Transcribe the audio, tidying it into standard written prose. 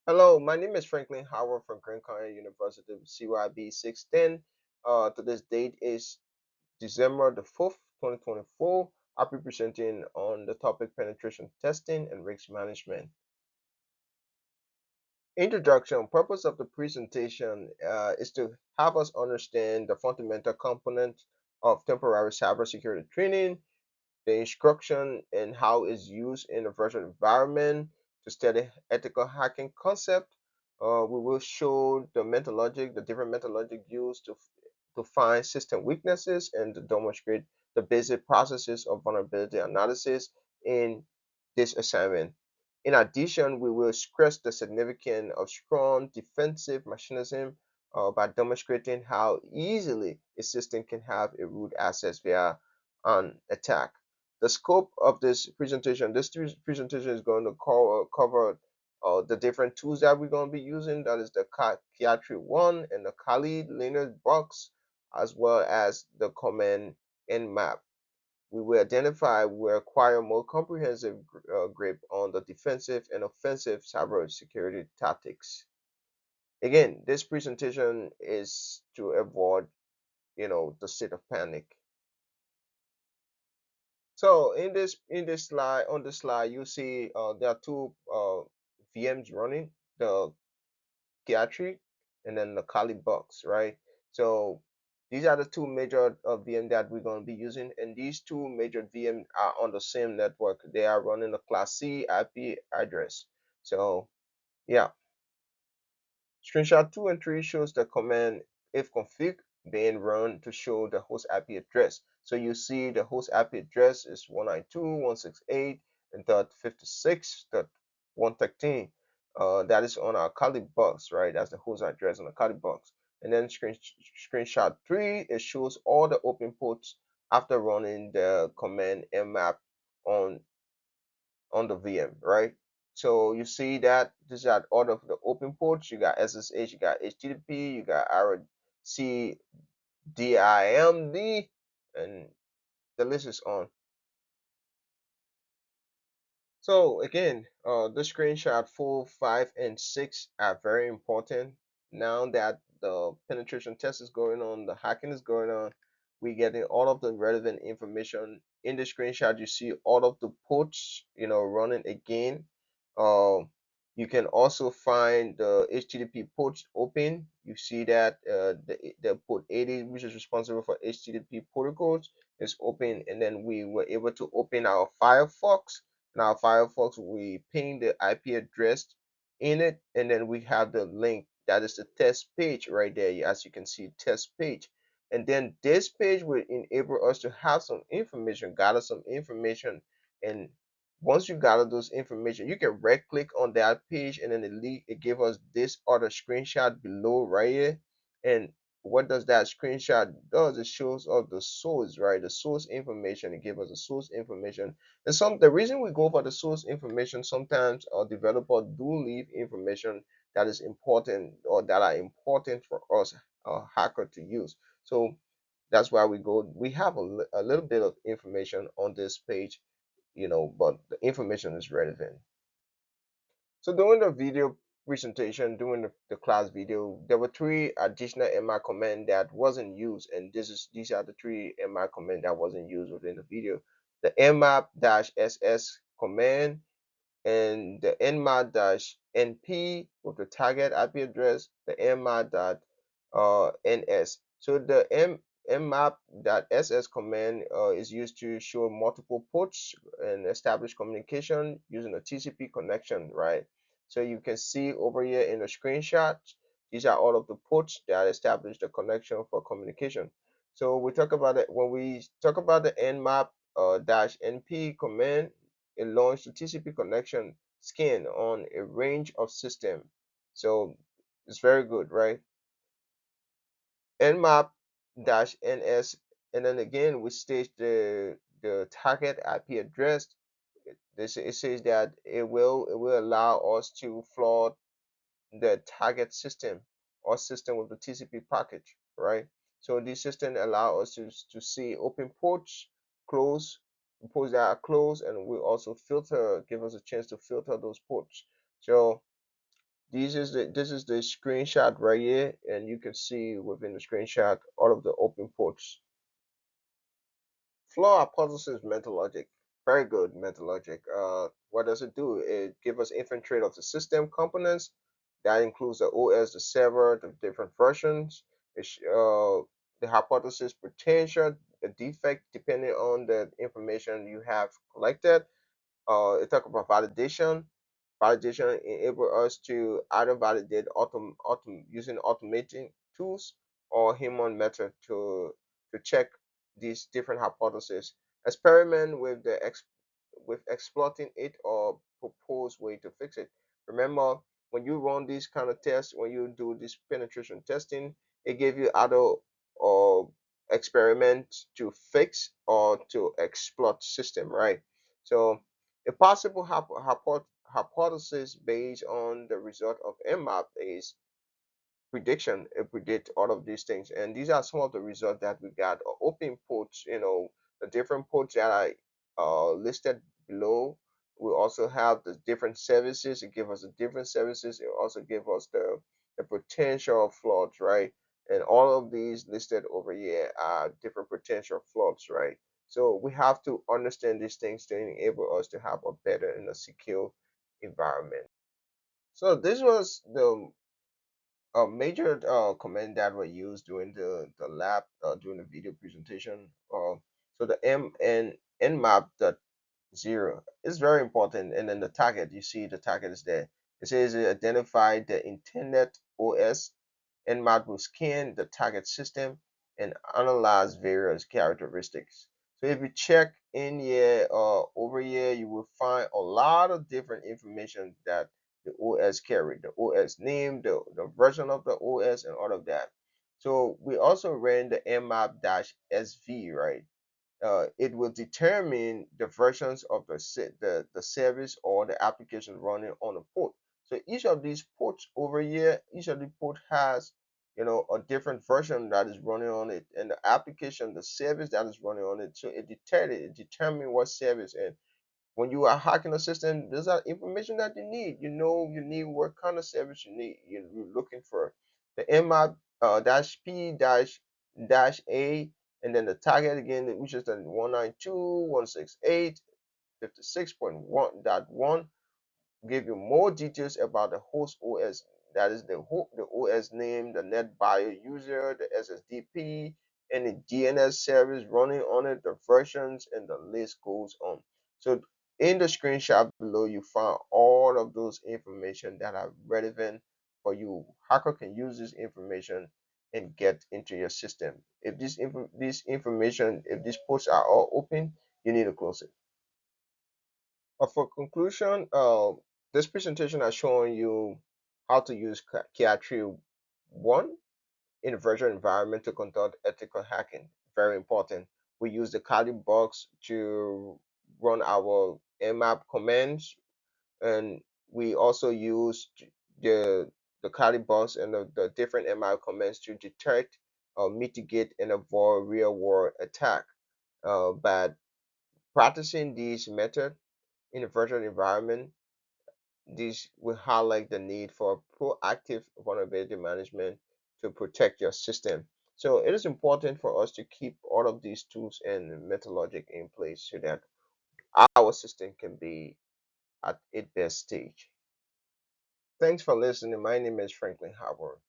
Hello, my name is Franklin Howard from Grand Canyon University, CYB 610. Today's date is December the 4th, 2024. I'll be presenting on the topic penetration testing and risk management. Introduction. Purpose of the presentation is to have us understand the fundamental component of temporary cybersecurity training, the instruction and how it's used in a virtual environment to study ethical hacking concept. We will show the methodologic, the different methodologic used to find system weaknesses and to demonstrate the basic processes of vulnerability analysis in this assignment. In addition, we will stress the significance of strong defensive mechanism by demonstrating how easily a system can have a root access via an attack. The scope of this presentation, presentation is going to cover the different tools that we're going to be using. That is the Kiatri 1 and the Kali Linux box, as well as the command nmap. We will identify, we will acquire more comprehensive grip on the defensive and offensive cybersecurity tactics. Again, this presentation is to avoid, the state of panic. So in this slide, on this slide, you see there are two VMs running, the Kiatri and then the Kali box, right? So these are the two major VM that we're going to be using, and these two major VM are on the same network. They are running the Class C IP address. So yeah, screenshot 2 and 3 shows the command if config being run to show the host IP address. So you see the host IP address is 192.168 and .56.113. That is on our Kali box, right? That's the host address on the Kali box. And then screenshot 3, it shows all the open ports after running the command mmap on the VM, right? So you see that these are all of the open ports. You got SSH, you got HTTP, you got RCDIMD, and the list is on. So again, the screenshot 4, 5, and 6 are very important. Now that the penetration test is going on, the hacking is going on, we're getting all of the relevant information. In the screenshot, you see all of the ports, running again. You can also find the HTTP ports open. You see that the port 80, which is responsible for HTTP protocols, is open, and then we were able to open our Firefox. Now Firefox, we ping the IP address in it, and then we have the link. That is the test page right there. As you can see, test page. And then this page will enable us to have some information, gather some information. And once you gather those information, you can right click on that page, and then it give us this other screenshot below right here. And what does that screenshot does? It shows us the source, right? The source information. It gives us the source information. And the reason we go for the source information, sometimes our developer do leave information that is important or that are important for us, a hacker, to use. So that's why we have a little bit of information on this page, but the information is relevant. So during the video presentation, during the class video, there were three additional MI command that wasn't used, and these are the three MI command that wasn't used within the video. The nmap-ss command and the nmap-np with the target IP address, the nmap.ns. So the nmap.ss command is used to show multiple ports and establish communication using a TCP connection, right? So you can see over here in the screenshot, these are all of the ports that establish the connection for communication. So we talk about it when we talk about the nmap dash np command. It launched a TCP connection scan on a range of systems. So it's very good, right? Nmap-ns, and then again we state the target IP address. It says that it will allow us to flood the target system or system with the TCP package, right? So this system allow us to see open ports, close ports that are closed, and we also filter, give us a chance to filter those ports. So This is the screenshot right here, and you can see within the screenshot all of the open ports. Flow hypothesis mental logic. Very good mental logic. What does it do? It gives us infiltrate of the system components. That includes the OS, the server, the different versions. The hypothesis potential, the defect, depending on the information you have collected. It talk about validation. Validation enable us to either validate using automating tools or human method to check these different hypotheses. Experiment with with exploiting it or propose way to fix it. Remember, when you run these kind of tests, when you do this penetration testing, it gave you other or experiment to fix or to exploit system, right? So a possible hypothesis based on the result of mmap is prediction. It predict all of these things, and these are some of the results that we got. Open ports, the different ports that I listed below. We also have the different services. It give us the different services. It also give us the potential floods, right? And all of these listed over here are different potential floods, right? So we have to understand these things to enable us to have a better and a secure environment. So this was the a major command that were used during the lab during the video presentation. So the nmap dot zero is very important, and then the target, you see the target is there. It says it identify the intended OS. Nmap will scan the target system and analyze various characteristics. So if you check in here over here, you will find a lot of different information that the OS carry, the OS name, the version of the OS, and all of that. So we also ran the nmap-sv, right? It will determine the versions of the service or the application running on a port. So each of these ports over here, each of the port has a different version that is running on it, and the application, the service that is running on it. So it determine what service. And when you are hacking a system, there's that information that you need. You need what kind of service you're looking for. The MI dash P dash A, and then the target again, which is the 192.168.56.1.1, give you more details about the host OS. That is the OS name, the net bio user, the SSDP, and the DNS service running on it, the versions, and the list goes on. So in the screenshot below, you find all of those information that are relevant for you. Hacker can use this information and get into your system. If this information, if these posts are all open, you need to close it. For conclusion, this presentation has shown you how to use Keytree 1 in a virtual environment to conduct ethical hacking. Very important. We use the Kali box to run our mmap commands, and we also use the Kali box and the different mmap commands to detect, mitigate, and avoid real-world attack. By practicing these methods in a virtual environment, this will highlight the need for proactive vulnerability management to protect your system. So it is important for us to keep all of these tools and methodologic in place so that our system can be at its best stage. Thanks for listening. My name is Franklin Howard.